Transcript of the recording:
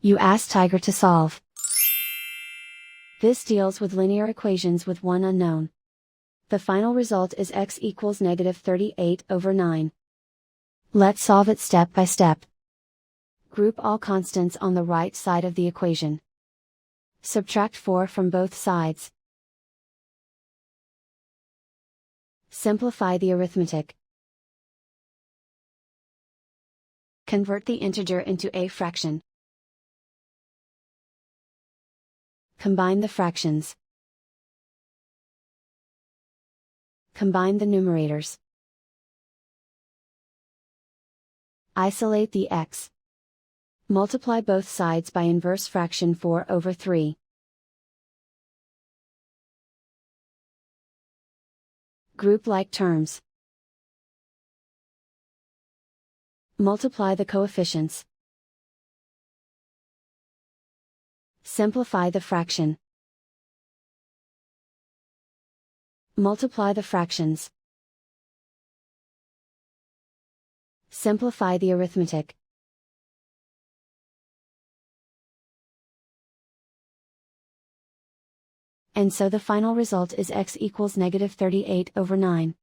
You ask Tiger to solve. This deals with linear equations with one unknown. The final result is x equals -38/9. Let's solve it step by step. Group all constants on the right side of the equation. Subtract 4 from both sides. Simplify the arithmetic. Convert the integer into a fraction. Combine the fractions. Combine the numerators. Isolate the x. Multiply both sides by inverse fraction 4/3. Group like terms. Multiply the coefficients. Simplify the fraction. Multiply the fractions. Simplify the arithmetic. And so the final result is x equals -38/9.